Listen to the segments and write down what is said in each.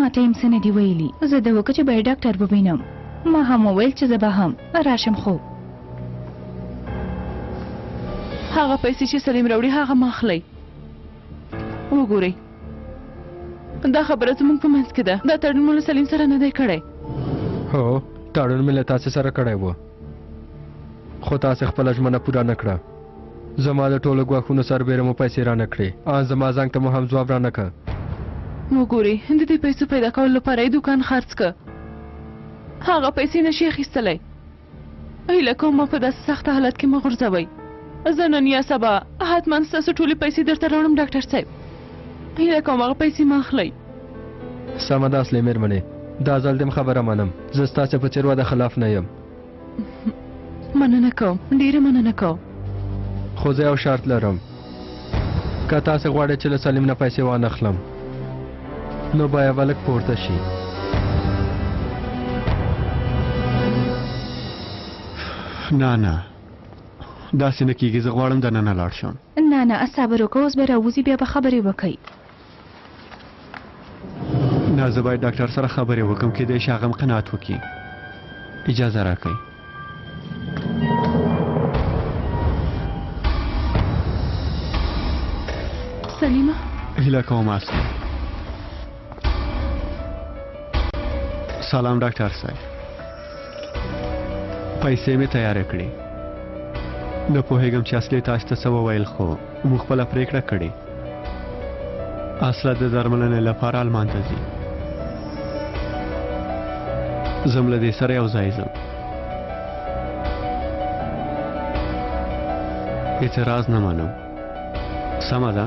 ماته هم څه نه دي ویلي. زه د وکه چې باید ډاکټر ووینم. ما هم وویل چې زه به هم راشم. خو هغه پیسې چې سلیم راوړي هغه ما اخلئ. وګورئ دا خبره زموږ په منځ کې ده. دا تړون مو له سلیم سره نه دی کړی. هو تړون مې له تاسې سره کړی و، خو تاسې خپله ژمنه پوره نه کړه. زما د ټولو ګواښونو سربیره مو پیسې را نه کړې. ان زما زنګ ته مو هم ځواب را نه کړ. وګورئ د دې پیسو پیدا کولو لپاره یې دوکان خرڅ کړ. هغه پیسې نشي اخیستلی. هیله کوم ما په داسې سخت حالت کې مه غورځوئ. زه نن یا سبا حتما ستاسو ټولې پیسې درته راوړم ډاکټر صاحب. هیله کوم هغه پیسې مه اخلئ. سمه ده اصلي مېرمنې، دا ځل دې خبره منم. زه ستاسې په څېر واده خلاف نه یم. مننه کوم، ډېره مننه کوم. خو زه یو شرط لرم. که تاسې غواړئ چې له سلیم نه پیسې وانخلم نو باید به لږ پورته شي. نه داسې نه کېږي. زه غواړم دننه لاړ شم. نه صبر وکړه، اوس به راوځي بیا به خبرې وکړئ. نه زه باید ډاکټر سره خبرې وکړم، کېدای شي هغه هم قناعت وکړي. اجازه راکړئ. سلیمه هیله کوم اصلي. سلام ډاکټر صاحب. پیسې مې تیارې کړې. نه پوهېږم چې اصلي تاسو ته څه وویل، خو موږ خپله پرېکړه کړې. اصله د درملنې لپاره آلمان ته ځي. زه هم له دې سره یو ځای ځم. اعتراض نه منم. سمه ده؟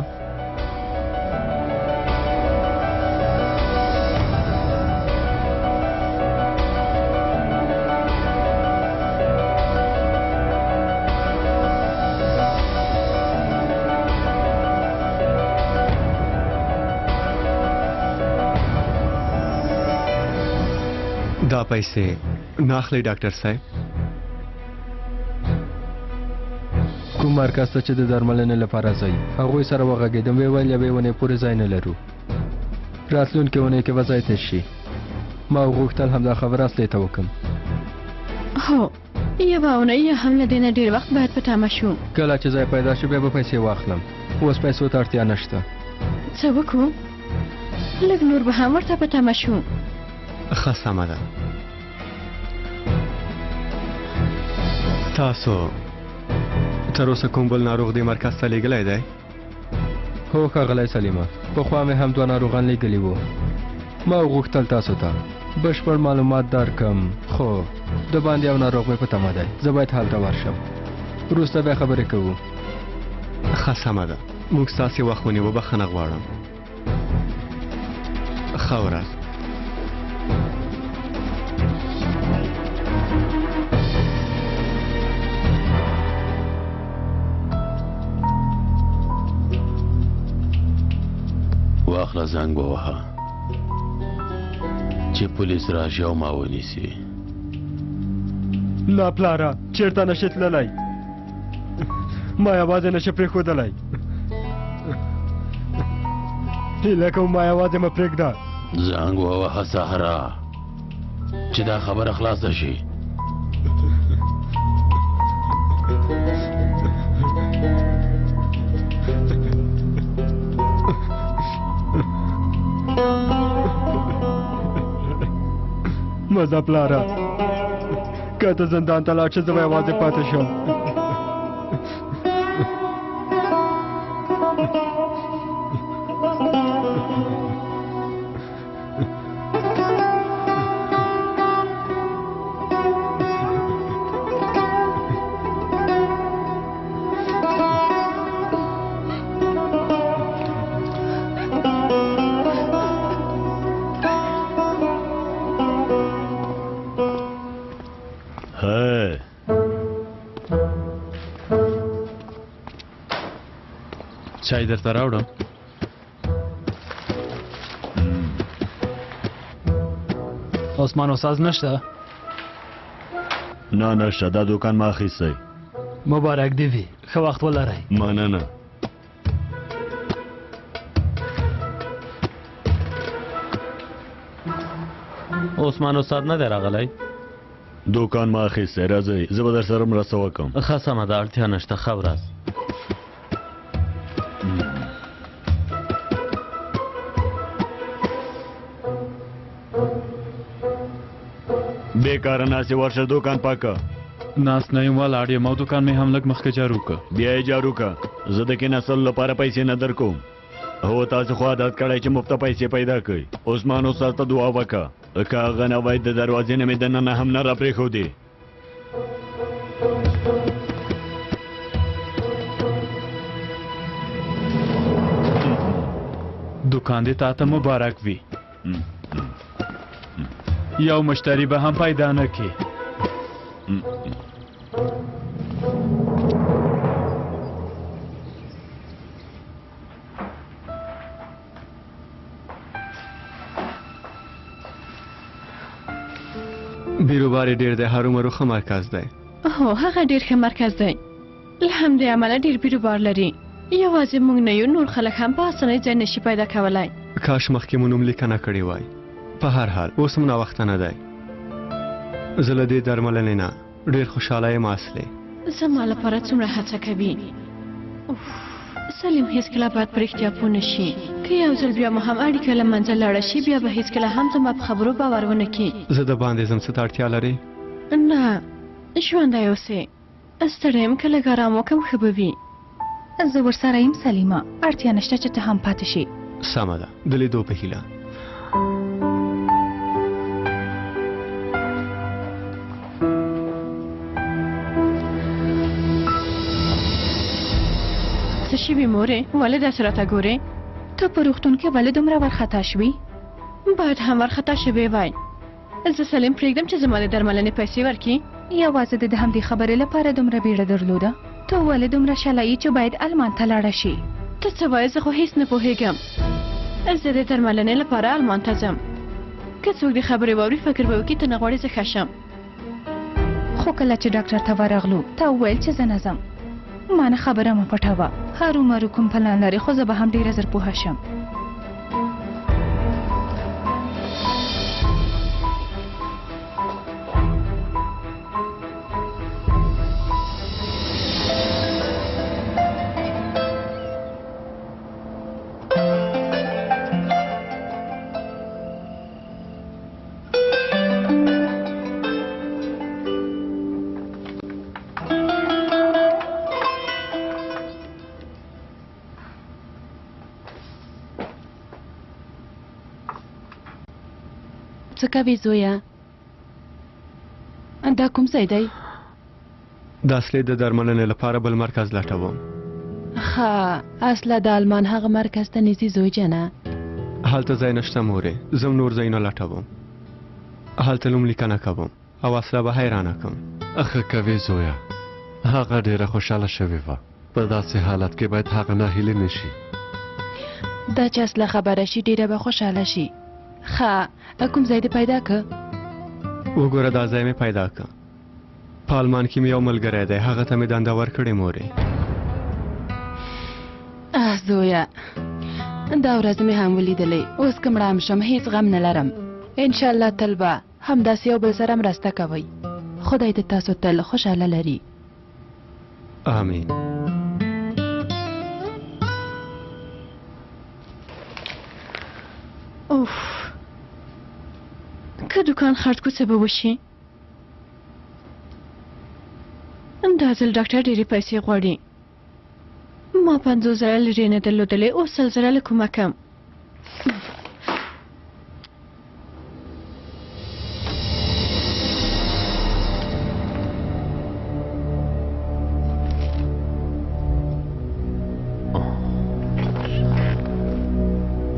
دا پیسې نه اخلئ ډاکټر صاحب؟ کوم مرکز ته چې د درملنې لپاره ځئ هغوی سره وغږېدم. ویې ویل یوې اونۍ پورې ځای نه لرو، راتلونکې اونۍ کې به ځای تېر شي. ما وغوښتل همدا خبره اصلي ته وکړم. هو یوه اونۍ یا هم له دې نه ډېر وخت باید په تمه شو. کله چې ځای پیدا شو بیا به پیسې واخلم. اوس پیسو ته اړتیا نشته. څه وکړو؟ لږ نور به هم ورته په تمه شو. ښه سمه ده. تاسو تر اوسه کوم بل ناروغ دې مرکز ته لیږلی دی؟ هو ښاغلی سلیمه، پخوا مې هم دوه ناروغان لیږلي وو. ما وغوښتل تاسو ته بشپړ معلومات درکړم، خو د باندې یو ناروغ مې په تمه دی. زه باید هلته ورشم، وروسته بیا خبرې کوو. ښه سمه ده. موږ ستاسې وخت ونیو، بخښنه غواړم. ښه ورځ. واخله زنګ ووهه چې پولیس راشي او ما ونیسي. نه پلاره، چېرته نشي تللی. ما یوازې نشي پرېښودلی. هیله کوم ما یوازې مه پرېږده. زنګ ووهه سهره چې دا خبره خلاصه شي. مزه پلاره، که ته زندان ته لاړ شې زه به یوازې پاتې شم. چای درته راوړم؟ عثمان استاد نشته؟ نه نشته، دا دوکان ما اخیستی. مبارک دی وي، ښه وخت ولرئ. مننه. عثمان استاد نه دی راغلی؟ دوکان ما اخیستی راځئ زه به در سره مرسته وکړم. ښه سمه ده اړتیا نشته ښه ورځ. بیکاره ناستې ورشه دوکان پاکه. ناست نه یم ولاړ یم او دوکان مې هم لږ مخکې جارو که. بیا یې جارو که. زه د کېناستلو لپاره پیسې نه در کوم. هو تاسو خو عادت کړی چې مفته پیسې پیدا کړئ. عثمان استاد ته دعا وکړه که هغه نه وای د دروازې نه مې دننه هم نه راپرېښودې. دوکان دې تا ته مبارک وي. یو مشتری به هم پیدا نه کړي. بیروبار ډیر دی هرومرو ښه مرکز دی. هو هغه ډیر ښه مرکز دی. له همدې امله ډیر بیروبار لري. یوازې موږ نه یو نور خلک هم په اسانۍ ځای نشي پیدا کولی. کاش مخکې مو نوم لیکنه کړې وای. په هر حال اوس هم ناوخته نه دی. زه له دې درملنې نه ډېر خوشحاله یم اصلي. زما لپاره څومره هڅه کوي. سلیم هیڅکله باید په رښتیا پوه نه شي. که یو ځل بیا مو هم اړیکه له منځه لاړه شي بیا به هیڅکله هم زما په خبرو باور ونه کړي. زه د باندې ځم څه ته اړتیا لرې؟ نه ژوندی اوسې. ستړی یم که لږ ارام وکړم ښه به وي. زه ورسره یم سلیمه اړتیا نشته چې ته هم پاتې شي. سمه ده د لیدو په هیله. څه شوي مورې ولې داسې راته ګورې؟ ته په روغتون کې ولې دومره وارخطا شوي؟ باید هم وارخطا شوې وای. زه سلیم پرېږدم چې زما د درملنې پیسې ورکړي. یوازې د همدې خبرې لپاره دومره بیړه درلوده؟ ته ولې دومره شلایي چې باید المان ته لاړه شي؟ ته څه وایې زه خو هیڅ نه پوهېږم. زه د درملنې لپاره المان ته ځم. که څوک د خبرې واوري فکر به وکړي ته نه غواړې زه ښه شم. خو کله چې ډاکټر ته ورغلو تا وویل چې زه نه ځم. ما نه خبره مه پټوه. هرومرو کوم پلان لرې خو زه به هم ډېره زر پوهه شم. څه کوې زویه؟ دا کوم ځای دی؟ د اصلي د درملنې لپاره بل مرکز لټوم. ښه اصله د المان هغه مرکز ته نږدې زوی جانه. هلته ځای نشته مورې زه نور ځایونه لټوم. هلته نوم لیکنه کوم او اصله به حیرانه کړم. ښه کوې زویه هغه ډېره خوشحاله شوې وه. په داسې حالت کې باید هغه ناهیلې نه شي. دا چې اصله خبره شي ډېره به خوشحاله شي. ښه کوم ځای دې پیدا که؟ وګوره دا ځای مې پیدا که. په آلمان کې مې یو ملګری دی هغه ته مې دنده ورکړې مورې. زویه دا ورځ مې هم ولیدلې. اوس که مړه هم شم هېڅ غم نه لرم. انشاءالله تل به همداسې یو بل سره مرسته کوئ. خدای دې تاسو تل خوشحاله لري. آمین. اوف که دوکان خرڅ کو څه به وشي؟ دا ځل ډاکټر ډېرې پیسې غواړي. ما 50,000 لرې نه درلودلې اوس 100,000 له کومه کم.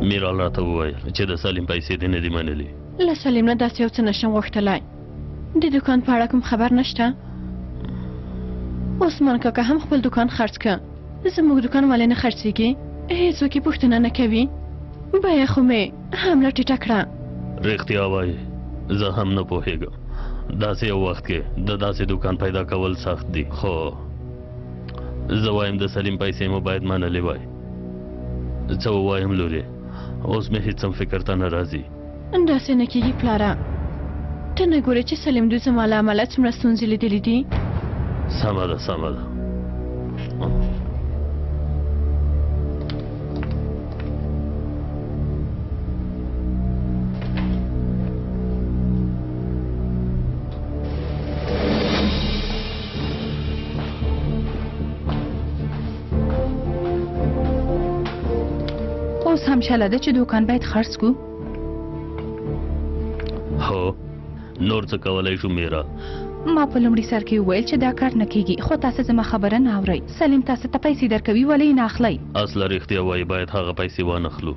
میرال راته وویل چې د سلیم پیسې دې نه دي منلې. له سلیم نه داسې یو څه نشم غوښتلی. د دوکان په اړه کوم خبر نشته؟ عثمان کاکا هم خپل دوکان خرڅ که. زموږ دوکان ولې نه خرڅېږي؟ هېڅوک یې پوښتنه نه کوي. بیه خو مې هم ټیټه کړه. رښتیا وایې زه هم نه پوهېږم. داسې یو وخت کې د داسې دوکان پیدا کول سخت دي. خو زه وایم د سلیم پیسې مو باید منلې وای. څه ووایم لورې اوس مې هېڅ هم فکر ته نه راځي. داسې نه کېږي پلاره. ته نه ګورې چې سلیم دوی زما له امله څومره ستونزې لیدلې دي؟ سمه ده سمه ده. اوس هم شله ده چې دوکان باید خرڅ کو. هو نور څه کولای شو میرا؟ ما په لومړي سر کې وویل چې دا کار نه کیږي، خو تاسو زما خبره نه اورئ. سلیم تاسو ته پیسې درکوي ولې نه اخلئ؟ اصله رښتیا وایي باید هغه پیسې وانخلو.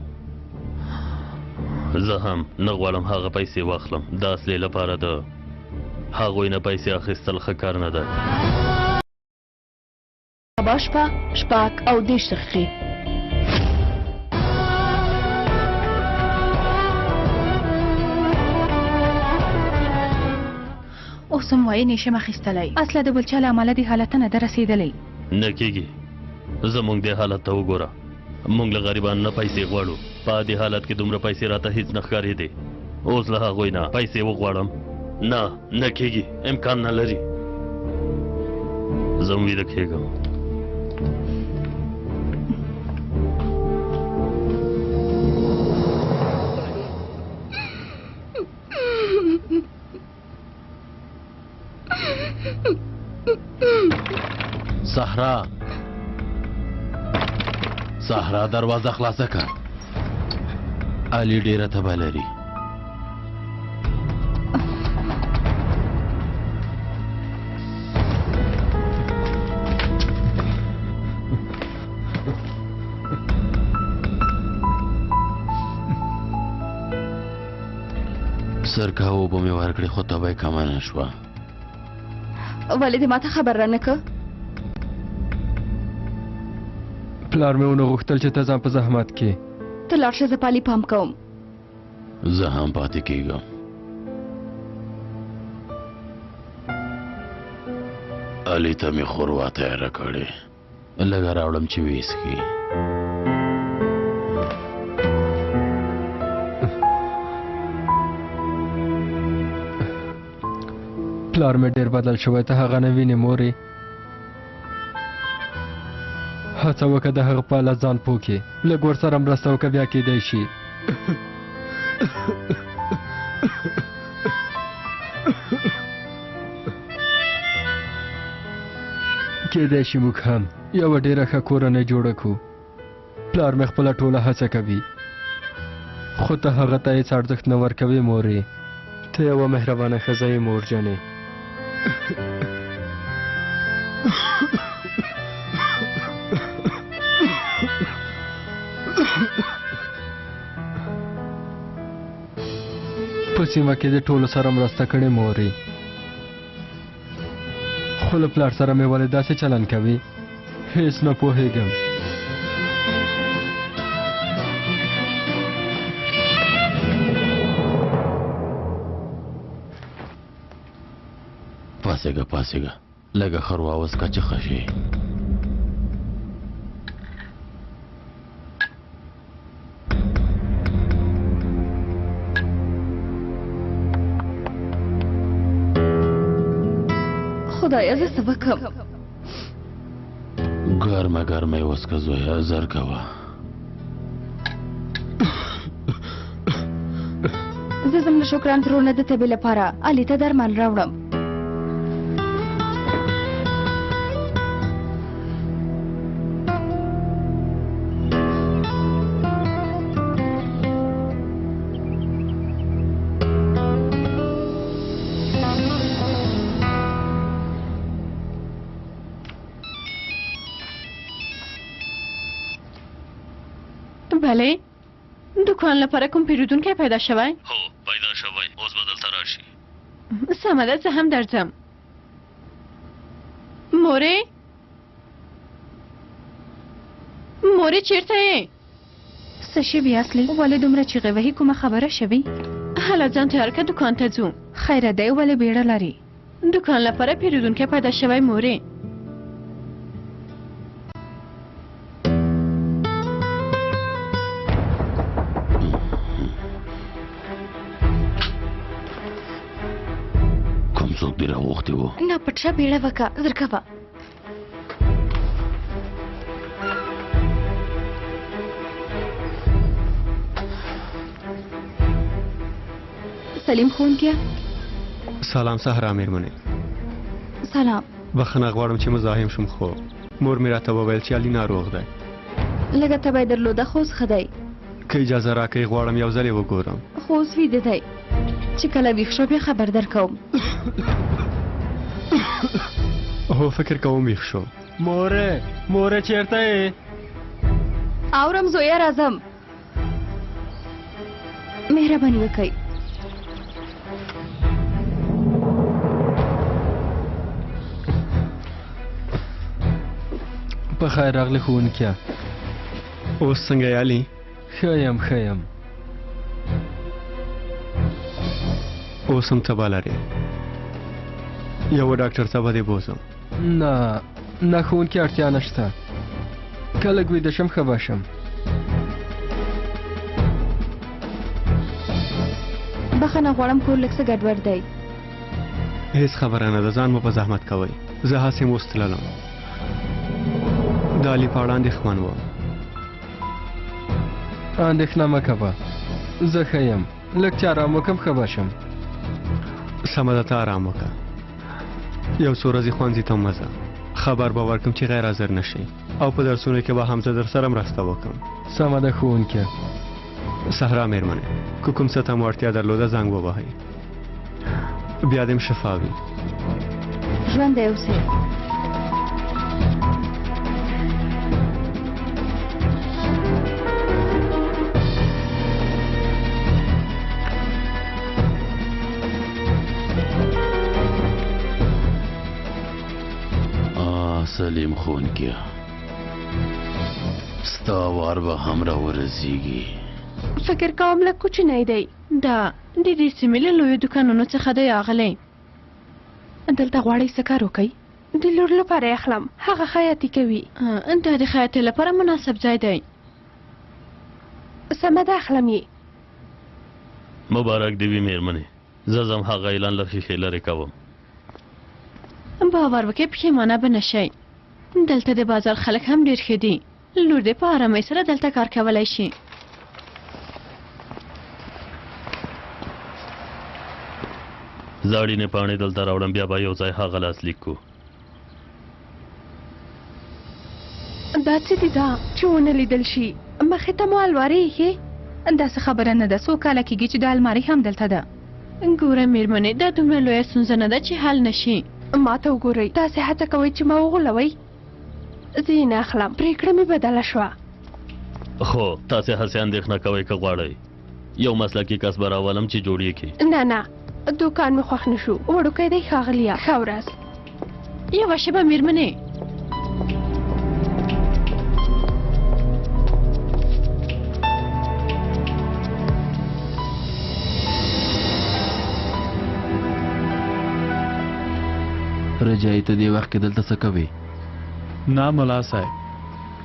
زه هم نه غواړم هغه پیسې واخلم. د اصلي لپاره د هغوی نه پیسې اخیستل ښه کار نه ده. سبا شپه 6:30 دقیقې. اوس هم وایي نشم اخیستلی. اصله د بل چا له امله دې حالت ته نه ده رسېدلی. نه کېږي. زموږ دې حالت ته وګوره. موږ له غریبانو نه پیسې غواړو. په دې حالت کې دومره پیسې راته هیڅ نه ښکارېدې. اوس له هغوی نه پیسې وغواړم؟ نه کېږي، امکان نه لري. زه هم ویده کېږم. صحرا دروازه خلاصه کړه. علي ډیره تبه لري. سرکاو به مې ورکړې خو تبه یې کمه نه شوه. ولې دې ماته خبر رانه که؟ پلار مې ونه غوښتل چې ته ځان په زحمت کې. ته لاړ شه، زه پالي پام کوم. زه هم پاتې کېږم. علي ته مې ښوروا تیاره کړې، لږه راوړم چې ویسکي. پلار مې ډېر بدل شوی، ته هغه نه وینې مورې. هڅه وکړه د هغه په حالت ځان پوه کړې. لږ ورسره مرسته وکړه، بیا کېدی شي. کېدی شي موږ هم یوه ډېره ښه کورنۍ جوړه کړو. پلار مې خپله ټوله هڅه کوي، خو ته هغه ته هېڅ ارزښت نه ورکوې مورې. ته یوه مهربانه ښځه یې مورجنې. په سیمه کې د ټولو سره مرسته کړې مورې، خو له پلار سره مې ولې داسې چلند کوي؟ هېڅ نه پوهېږم. پاسېږه لږه ښوروا وڅښه چې ښه شي. خدایه زه څه وکړم؟ ګرمه یې وڅښه زویه، زر کوه. زه ځم له شکران ترونه د تبې لپاره. علي ته درمل راوړم. بله، دکان لپاره کوم پیرودونکی پیدا شوی؟ هو پیدا شوی، اوس به دلته راشي. سمه ده، زه هم درځم. مورې چیرته یې؟ څه شوي اصلي؟ ولې دومره چیغې وهي؟ کومه خبره شوې؟ هله ځان تیار کړه، دکان ته ځو. خیره دی، ولې بیړه لري؟ دکان لپاره پیرودونکی پیدا شوی مورې. څوک دې راغوښتي وو؟ نه پټ شه بیړه وکړه زر کوه. سلیم ښوونکیه. سلام صحرا مېرمنې. سلام. بخښنه غواړم چې مزاحم شوم خو مور مې راته وویل چې علي ناروغ دی. لږه تبه یې درلوده خو اوس ښه دی. که اجازه راکړئ غواړم یو ځل یې وګورم. خو اوس ویده دی. چې کله ویښ شو بیا خبر درکوم. هو فکر کوم ویښ شو. مورې چیرته یې؟ اورم زویه راځم. مهرباني وکړئ. په خیر راغلی ښوونکیه. اوس څنګه یې علي؟ ښه یم. اوس هم تبه لرې؟ یوه ډاکټر ته به دې بوزم. نه ښوونکي اړتیا نشته. که لږ ویده شم ښه به شم. بخښنه غواړم کور لږ څه ګډوډ دی. هیڅ خبره نه ده، ځان مو په زحمت کوئ. زه هسې اوس تللم. د علي په اړه اندېښمن وم. اندېښنه مه کوه، زه ښه یم. لږ چې ارام وکړم ښه به شم. سمه ده ته ارام وکړه. یو څو ورځې ښوونځي ته مه ځه. خبر به ورکړم چې غیر حاضر نشي او په درسونو کې به هم زه در سره مرسته وکړم. سمه ده ښوونکیه. صحرا مېرمنې، که کوم څه ته مو اړتیا درلوده زنګ ووهئ. بیا دې م شفا وي. ژوندی اوسئ. سلیم ښوونکیه، ستا وار به هم راورسېږي. فکر کوم لږ کوچنی دی. دا د دې سیمې له لویو دوکانونو څخه دی راغلی. دلته غواړئ څه کار وکئ؟ د لور لپاره یې اخلم. هغه خیاطي کوي. دا د خیاطۍ لپاره مناسب ځای دی. سمه ده اخلم یې. مبارک دې وي مېرمنې. زه ځم هغه اعلان له ښیښې لرې کوم. باور وکړئ پښیمانه به نه شئ. دلته د بازار خلک هم ډېر ښه دي. لور دې په ارامۍ سره دلته کار کولی شي. زاړینې پاڼې دلته راوړم، بیا به یو ځای هغه لاسلیک کړو. دا څه دي دا چې ونه لیدل شي؟ مخې ته مو المارۍ ایښې؟ داسې خبره نه ده. څو کاله کېږي چې د المارۍ هم دلته ده. ګوره مېرمنې، دا دومره لویه ستونزه نه ده چې حل نه شي. ما ته وګورئ، تاسې هڅه کوئ چې ما وغولوئ. زه یې نه اخلم. پرېکړه مې بدله شوه. خو تاسې هسې اندېښنه کوئ که غواړئ یو مسلکي کس به راولم چې جوړ یې کړي. نه دوکان مې خوښ نه شو. وړوکی دی ښاغلیه. ښه ورځ. یوه شېبه مېرمنې. رجایي ته دې وخت کې دلته څه کوې؟ نه ملا صاحب،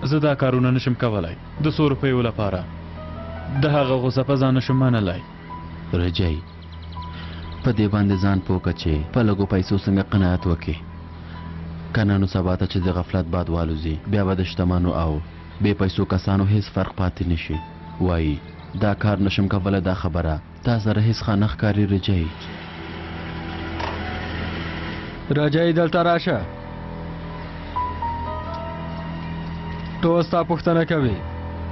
زه دا کارونه نشم کولی. د 100 روپیو لپاره د هغه غوسه په ځان نشم منلی. رجایي په دې باندې ځان پوه کړه چې په لږو پیسو څنګه قناعت وکړې. که نه نو سبا ته چې د غفلت باد والوځي بیا به د شتمنو او بې پیسو کسانو هیڅ فرق پاتې نشي. وایي دا کار نشم کولی. دا خبره تا سره هیڅ ښه نه ښکاري. رجایي راجایي دلته راشه. ټول ستا پوښتنه کوي.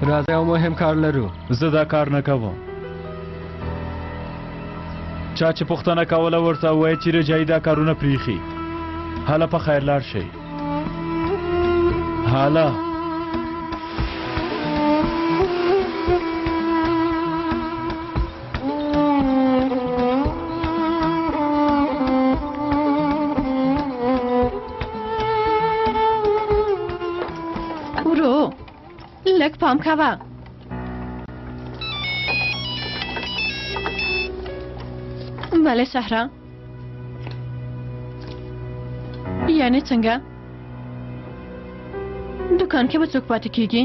راځه یو مهم کار لرو. زه دا کار نه کوم. چا چې پوښتنه کوله ورته ووایه چې رجایي دا کارونه پریښي. هله په خیر لاړ شئ. هله لږ پام کوه. بله صحرا، یعنی څنګه؟ دکان کې به څوک پاتې کېږي؟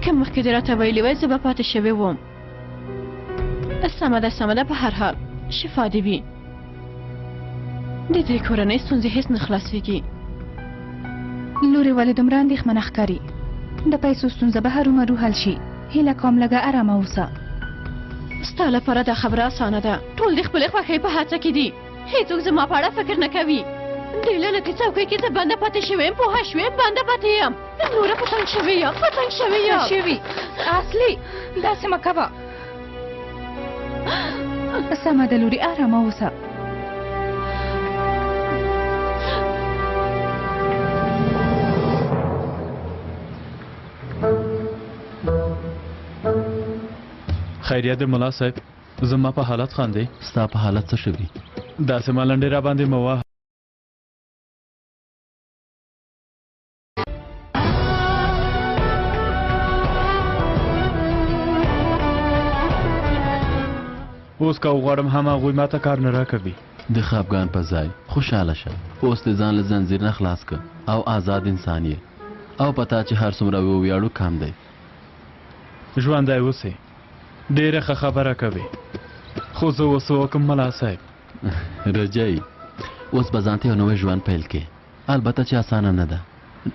که مخکې دې راته ویلي وای زه به پاتې شوې وم. سمه ده په هر حال شفا دې وي د دې کورنۍ ستونزې هیڅ نه خلاصېږي. لورې ولې دومره اندېښمنه ښکاري؟ د پیسو ستونزه به هرومرو حل شي. هیله کوم لږه ارامه اوسه. ستا لپاره دا خبره اسانه ده. ټول د خپلې خوښۍ په هڅه کې دي. هیڅوک زما په اړه فکر نه کوي. دې لعنتي څوکۍ کې زه بنده پاتې شوې یم، پوهه شوې بنده پاتې یم. نوره په تنګ شوې یم، په تنګ شوې یم. شوي اصلي داسې مه کوه. سمه ده لورې، ارامه اوسه. خیریه د ملا صاحب، زما په حالت خاندې. ستا په حالت څه شوي؟ داسې ملنډې را باندې مه وهه. اوس که وغواړم هم هغوی ما ته کار نه راکوي. د خفګان په ځای خوشحاله شه. اوس د ځان له زنځیر نه خلاص که او آزاد انسان یې، او پتا چې هر څومره وویاړو کم دی. ژوندی اوسې، ډېره ښه خبره کوي، خو زه اوس وکم ملا صاحب. رجایي اوس به ځان ته یو نوی ژوند پیل کې، البته چې اسانه نه ده،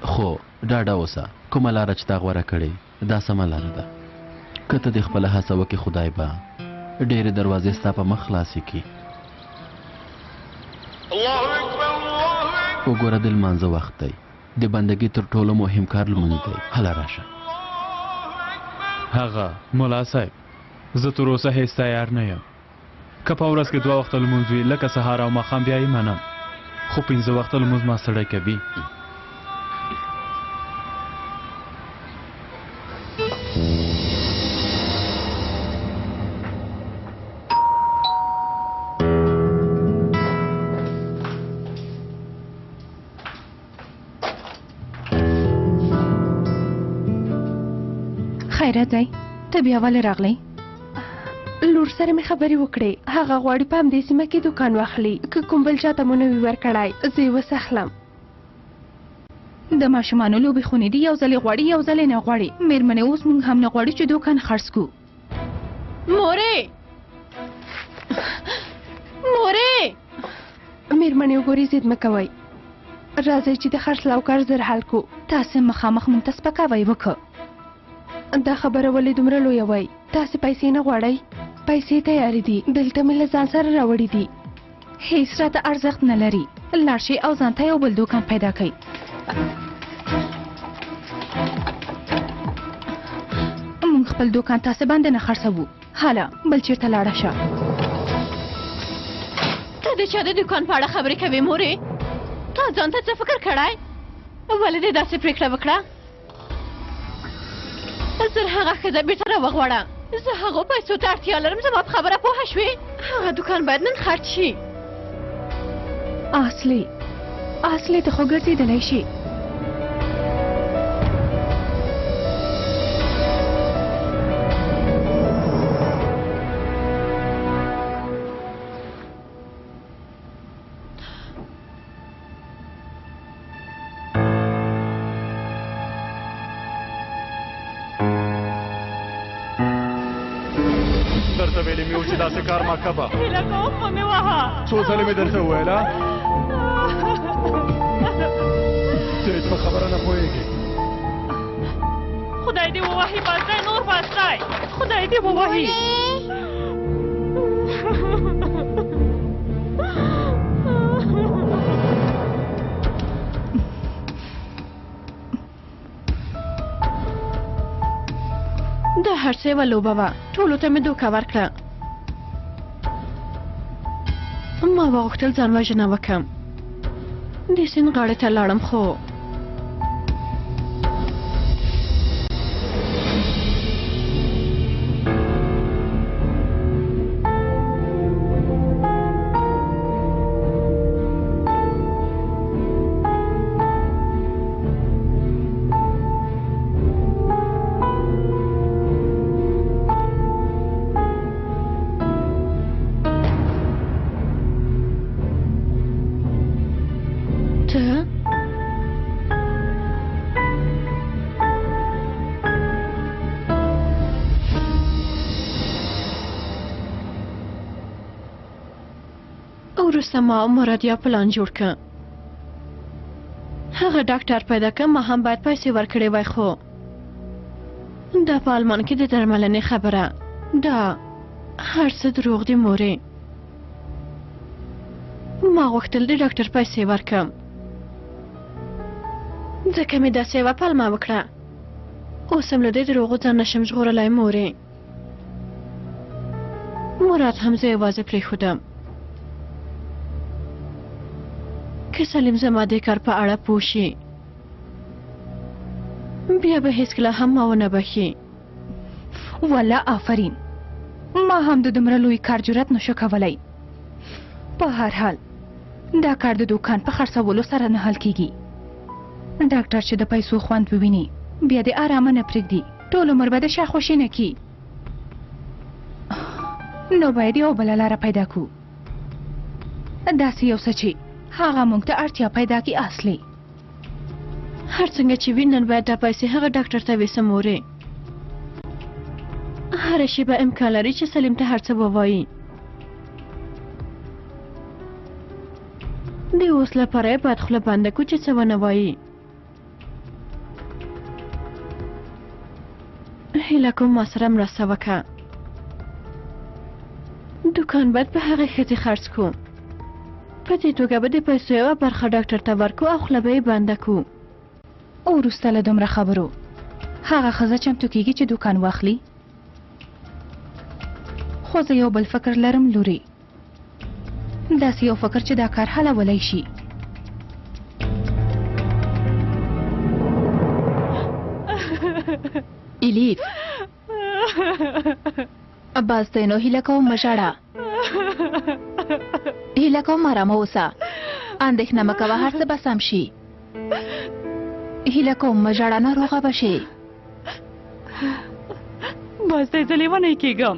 خو ډاډه اوسه. کومه لاره چې تا غوره کړې دا سمه لاره ده. که ته د خپله هڅه وکړې خدای به ډېرې دروازې ستا په مخ خلاصې کړي. وګوره د لمانځه وخت دی، د بندګۍ تر ټولو مهم کار لمونځ دی. هله راشه. هغه ملا صاحب، زه تر اوسه هیڅ تیار نه یم. که په ورځ کې 2 وخته لمونځ وي، لکه سهار او ماښام، بیا یې منم، خو 5 وخته لمونځ ما ستړی کوي. خیرت دی، ته بیا ولې راغلی؟ لور سره مې خبرې وکړې. هغه غواړي په همدې سیمه کې دوکان واخلي. که کوم بل چاته مو نه وي ورکړی، زه یې وسخلم. د ماشومانو لوبې خونې دي، یو ځل یې غواړي یو ځل یې نه غواړي. مېرمنې اوس موږ هم نه غواړو چې دوکان خرڅ کړو. مورې مېرمنې وګورئ، ضد مه کوئ. راځئ چې د خرڅلاو کار زر حل کړو. تاسې مخامخ موږ ته سپکاوی وکړه. دا خبره ولې دومره لویه وای؟ تاسې پیسې نه غواړئ؟ پیسې تیارې دي، دلته مې له ځان سره راوړي دي. هیڅ راته ارزښت نه لري. لاړ شئ او ځان ته یو بل دوکان پیدا کړئ. موږ خپل دوکان تاسې باندې نه خرڅوو. هله بل چېرته لاړه شه. ته د چا د دوکان په اړه خبرې کوې مورې؟ تا ځان ته څه فکر کړی؟ ولې دې داسې پرېکړه وکړه؟ زر هغه ښځه بېرته راوغواړه. زه هغو پیسو ته اړتیا لرم. زما په خبره پوهه شوې؟ هغه دوکان باید نن خرڅ شي. اصلي ته خو ګرځېدلی شي. درته ویلې مې و چې داسې کار ما کوه. هیله کوم مې وهه. څو ځلې مې درته وویل ته هېڅ په خبره نه پوهېږې. خدای دې ووهي بازدی نور بازدی. خدای دې ووهي. دا هر څه یوه لوبه وه. ټولو ته مې دوکه ورکړه. ما وغوښتل ځان وژنه وکړم. د سیند غاړې ته لاړم، خو وروسته ما مراد یا پلان جوړ کړ. هغه ډاکټر پیدا کړ، ما هم باید پیسې ورکړې وای، خو دا په آلمان کې د درملنې خبره دا هر څه دروغ دي مورې. ما غوښتل د ډاکټر پیسې ورکړم ځکه مې داسې یوه پلمه وکړه. اوس هم له دې دروغو ځان نشم ژغورلی مورې. مراد هم زه یوازې پرېښودم. که سلیم زما د کار په اړه پوه شي بیا به هیڅکله هم ما ونه بخي. والله آفرین، ما هم د دومره لوی کار جرأت نشو کولی. په هر حال دا کار د دوکان په خرڅولو سره نه حل کیږي. ډاکټر چې د پیسو خوند وویني بیا د آرامه نه پرېږدي، ټول عمر به د شا خوشي نه کي. نو باید یو بله لاره پیدا کړو، داسې یو څه چې هغه موږ ته اړتیا پیدا کړي اصلي. هر څنګه چې وي نن باید دا پیسې هغه ډاکټر ته ویسم مورې. هره شیبه امکان لري چې سلیم ته هر څه ووایي. د اوس لپاره یې باید خوله بنده کړو چې څه ونه وایي. هیله کوم ما سره مرسته وکړه. دوکان باید په هغې ښځې خرڅ کړو. په دې توګه به د پیسو یوه برخه ډاکټر ته ورکړو او خوله به یې بنده کړو. وروسته له دومره خبرو هغه ښځه چمتو کیږي چې دوکان واخلي. خو زه یو بل فکر لرم لورې، داسې یو فکر چې دا کار حلولی شي. الیف بس دی نو، هیله کوم مه ژاړه، هیله کوم ارامه اوسه، اندېښنه مه کوه، هر څه به سم شي. هیله کوم مه ژاړه، ناروغه به شې. بس دی زه لیونی کېږم.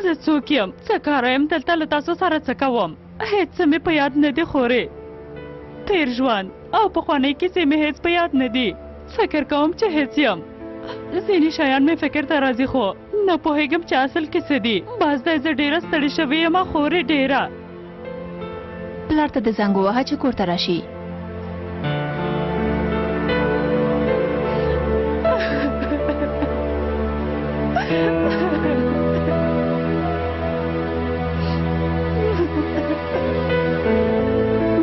زه څوک یم، څه کاره یم، دلته له تاسو سره څه کوم؟ هېڅ څه مې په یاد نه دي خورې. تېر ژوند او پخوانۍ کیسې مې هېڅ په یاد نه دي. فکر کوم چې هېڅ یم. ځینې شیان مې فکر ته راځي خو نه پوهېږم چې اصل کې څه دي. بس دی زه ډېره ستړې شوې یم خورې، ډېره. پلار ته د زنګ ووهه چې کور ته راشي.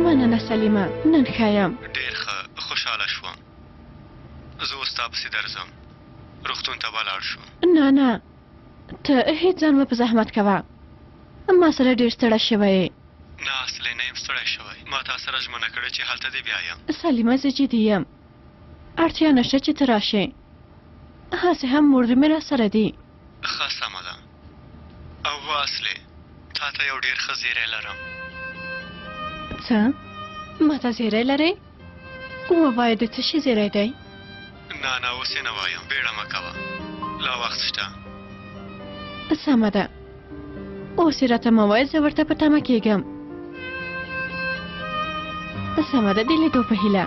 مننه سلیمه، نن ښه یم. ډېر ښه، خوشحاله شوم. زه اوس ستا پسې درځم، روغتون ته به لاړ شو. نه ته هېڅ ځان مه په زحمت کوه، ما سره ډېر ستړی شوی یې. نه اصلي نه یم ستړی شوی، ما تا سره ژمنه کړې چې هلته دې بیایم. سلیمه زه جدي یم، اړتیا نشته چې ته راشې. هسې هم مور مې را سره دي. ښه سمه ده. او اصلي تا ته یو ډېر ښه زیری لرم. څه؟ ما ته زیری لرې؟ ووایه د څه شي زیری دی؟ نه اوس یې نه وایم، بیړه مه کوه، لا وخت شته. سمه ده، اوس یې راته مه وایه، زه ورته په تمه کېږم. سمه ده، د لیدو په هیله.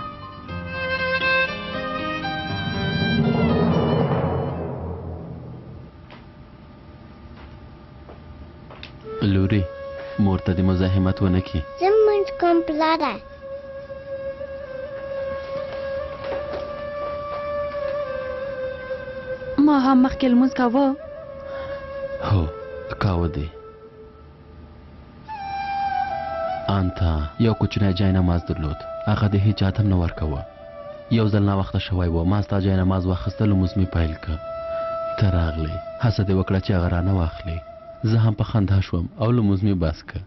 لورې، مور ته دې مزاحمت ونه کړي. زه لمونځ کوم پلاره. ما هم مخکې لمونځ کاوه. هو کاوه دی. انته یو کوچنی جای نماز درلود، هغه د هیچ چاته هم نه ورکوه. یو ځل ناوخته شوی و، ما ستا جای نماز واخیستل، لمونځ مې پیل کړ. ته راغلی، هڅه دې وکړه چې هغه رانه واخلې. زه هم په خندا شوم او لمونځ مې بس کړ.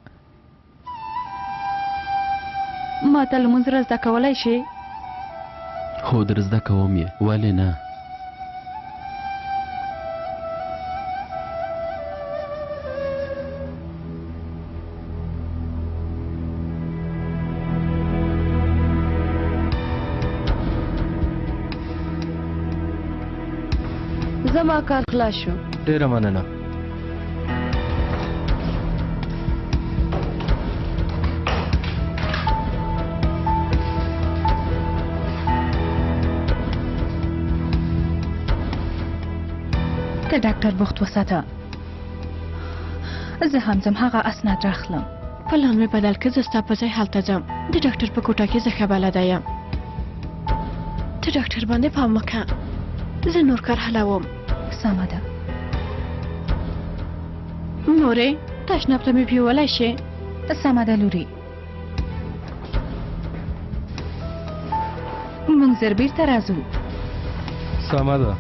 ما ته لمونځ را زده کولی شې؟ هو در زده کوم یې، ولې نه؟ زما کار خلاص شو. ډېره مننه. ته ډاکټر بوخت وساته. زه هم ځم هغه اسناد راخلم. پلان مې بدل کړ، زه ستا په ځای هلته ځم. د ډاکټر په کوټه کې زه ښه بلده یم. ته ډاکټر باندې پام وکړه، زه نور کار حلوم. سمه ده. مورې تشناب ته مې بیولی شې؟ سمه ده لورې. موږ زر بیرته راځو. سمه ده.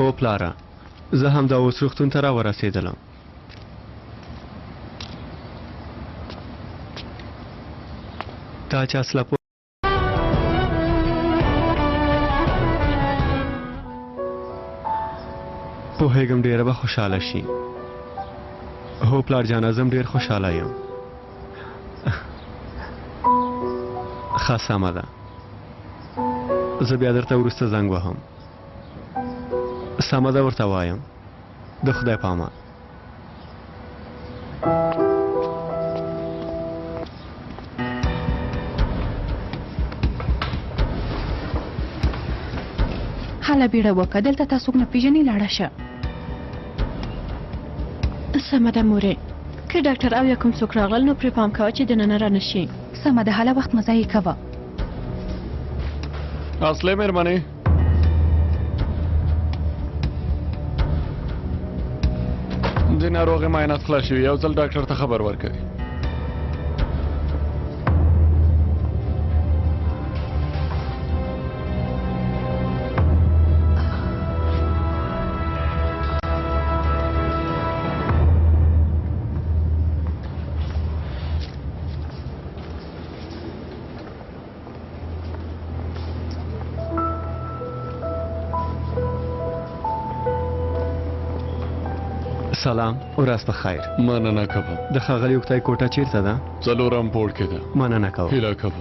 هو پلاره، زه هم دا اوس روغتون ته راورسېدلم. تا چې اصله پوهېږم ډېره به خوشحاله شي. هو پلار جانه، زه هم ډېر خوشحاله یم. ښه سمه ده، زه بیا درته وروسته زنګ وهم. سمه ده ورته وایم. د خدای په امان. هله بیړه وکړه، دلته تا څوک نه پېژني، لاړه شه. سمه ده مورې، که ډاکټر او یا کوم څوک راغل نو پرې پام کوه چې دننه رانه شي. سمه ده، هله وخت مه ضایع کوه. اصلي مېرمنې، د ناروغۍ معاینات خلاص شوي، یو ځل ډاکټر ته خبر ورکوي. سلام، ورځ په خیر. مننه کوم. د ښاغلي اوکتای کوټه چیرته ده؟ څلورم پوړ کې ده. مننه کوم. هیله کوم.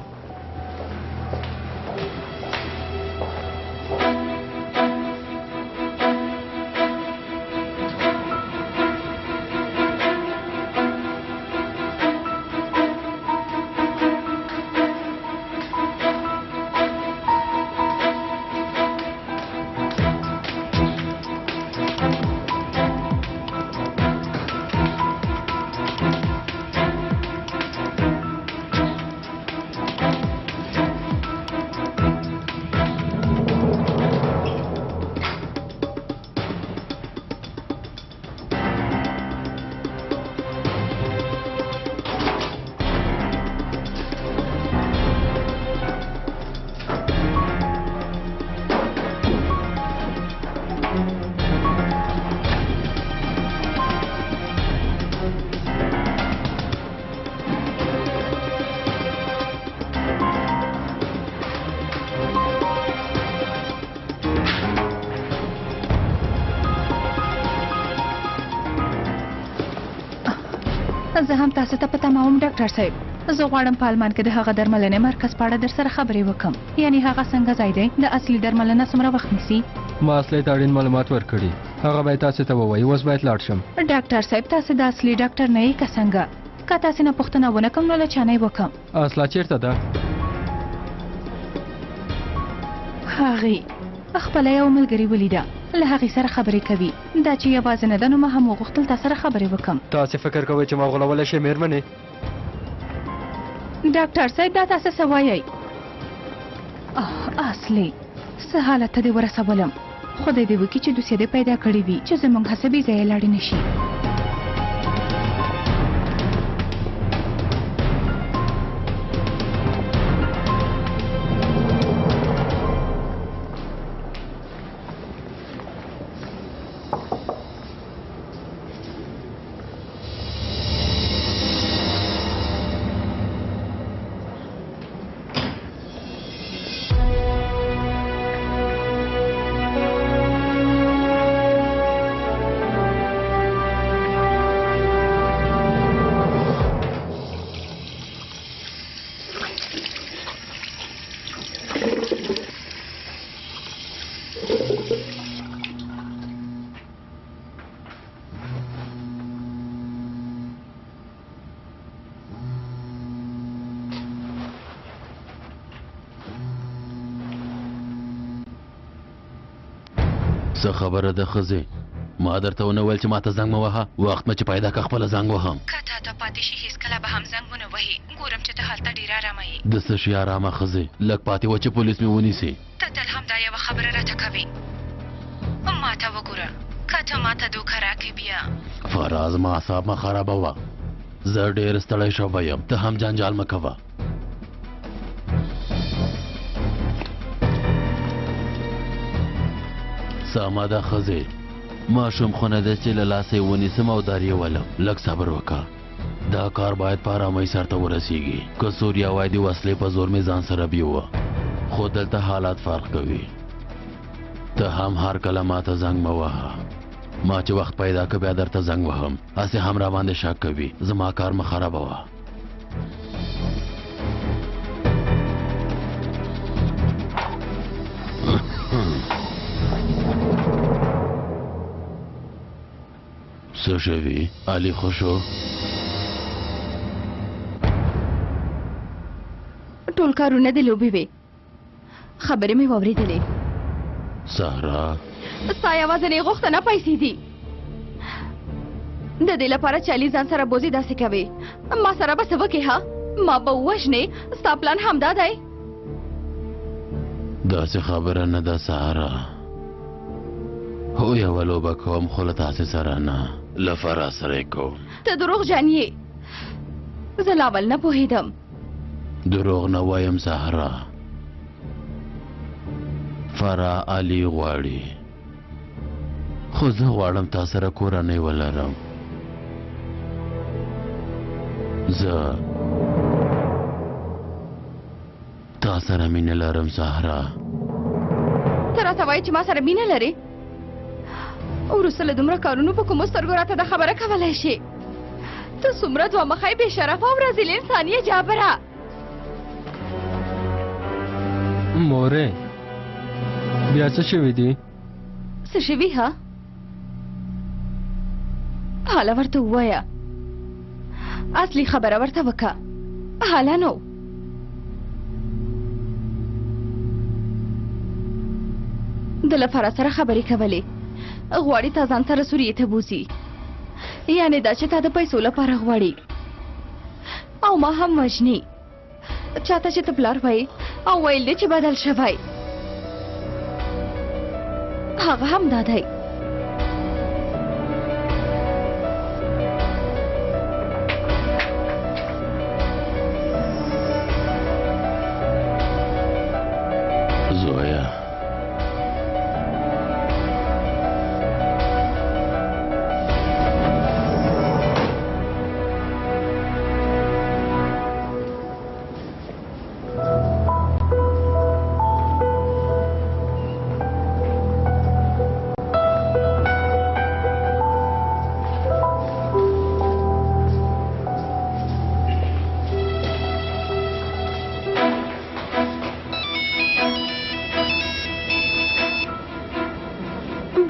زه هم تاسو ته په تمام ډاکټر صاحب، زه غواړم په آلمان کې د هغه درملنې مرکز په اړه در سره خبرې وکم. یعنی هغه څنګه ځای دی، د اصلي درملنه څومره وخت نیسي؟ ما اصلي ته اړین معلومات ورکړي، هغه باید تاسو ته ووایي. اوس باید لاړ شم. ډاکټر صاحب تاسو د اصلي ډاکټر نه یې که څنګه؟ که تاسو نه پوښتنه ونه کوم نو له چا نه یې وکم. اصلا چیرته ده؟ هغې خپله یو ملګري ولیده، له هغې سره خبرې کوي. دا چې یوازې نه ده نو ما هم وغوښتل تا سره خبرې وکم. تاسې فکر کوئ چې ما غولولی شئ مېرمنې؟ ډاکټر صاحب دا تاسو څه وایئ؟ اصلي څه حالت ته دې ورسولم. خدای دې وکړي چې دوسیه دې پیدا کړې وي چې زموږ هڅه بې ځایه لاړې نه شي. څه خبره ده ښځې ما درته ونه ویل چې ما ته زنګ مه وهه وخت مه چې پیدا که خپله زنګ وهم که تا ته پاتې شي هېڅکله به هم زنګ ونه وهي ګورم چې ته هلته ډېره ارامه یې د څه شي ارامه ښځې لږ پاتې وه چې پولیس مې ونیسي ته تل همدا یوه خبره راته کوې ما ته وګوره که ته ما ته دوکه راکې بیا فراز ما اعصاب مه خرابوه زه ډېر ستړی شوی یم ته هم جنجال مه کوه سمه ده ښځې ماشوم خو نه ده چې له لاسه یې ونیسم او دار یې ولم لږ صبر وکړه دا کار باید په ارامۍ سرته ورسیږي که سوریا وای د وسلې په زور مې ځان سره بیوه خو دلته حالات فرق کوي ته هم هر کله ما ته زنګ مه وهه ما چې وخت پیدا که بیا درته زنګ وهم هسې هم را باندې شک کوي زما کار مه خرابوه څه شوي علي خو شو ټول کارونه د لوبې وې خبرې مې واورېدلې سهرا ستا یوازینۍ غوښتنه پیسې دي د دې لپاره چې علي ځان سره بوزي داسې کوي ما سره به څه وکړې ها ما به ووژنې ستا پلان همدا دی داسې خبره نه ده سهرا هو یوه لوبه کوم خو له تاسې سره نه له فرا سره یې کوم ته دروغجن یې زه لا اول نه پوهېدم دروغ نه وایم سهرا فرا علي غواړي خو زه غواړم تا سره کورنۍ ولرم زه تا سره مینه لرم سهرا ته راته وایې چې ما سره مینه لرې وروسته له دومره کارونو په کومو سترګو راته دا خبره کولی شي ته څومره دوه مخی بې شرفه او رذیل انسان یې جابره مورې بیا څه شوي دي څه شوي ها حاله ورته ووایه اصلي خبره ورته وکړه حاله نو د له فرا سره خبرې کولې غواړي تا ځان سره سوریې ته بوځي یعنې دا چې تا د پیسو لپاره غواړي او ما هم وژني چاته چې ته پلار وایي او ویل دی چې بدل شوی هغه هم دا دی زویا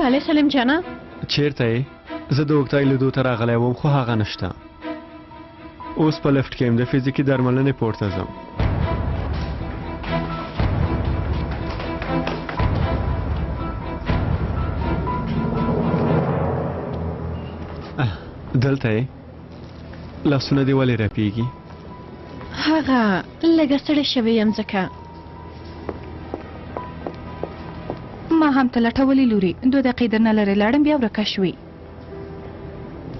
بله سلیم جانه چیرته یې زه د اوکتای لیدو ته راغلی وم خو هغه نشته اوس په لفټ کې یم د فزیکي درملنې پورته ځم دلته یې لاسونه دې ولې رپېږي هغه لږه ستړې شوې یم ځکه ما هم ته لټولې لوري 2 دقیقې درنه لرې لاړم بیا ورکه شوې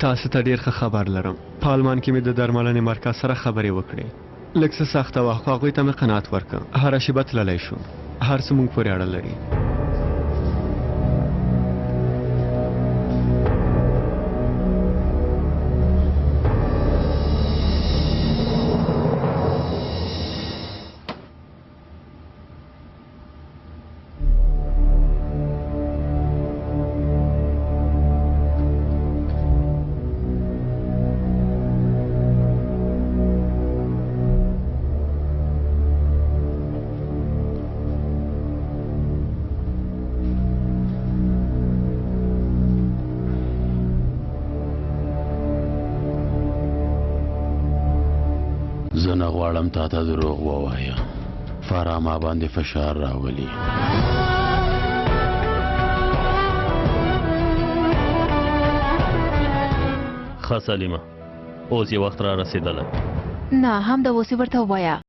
تاسو ته ډېر ښه خبر لرم په آلمان کې مې د درملنې مرکز سره خبرې وکړې لږ څه سخته وه خو هغوی ته مې قناعت ورکړ هره شیبه تللی شو هر څه موږ پورې اړه لري زه نه غواړم تا ته دروغ ووایم فرا ما باندې فشار راولي ښه سلیمه اوس یې وخت را رسېدلی نه هم د اوسې ورته ووایه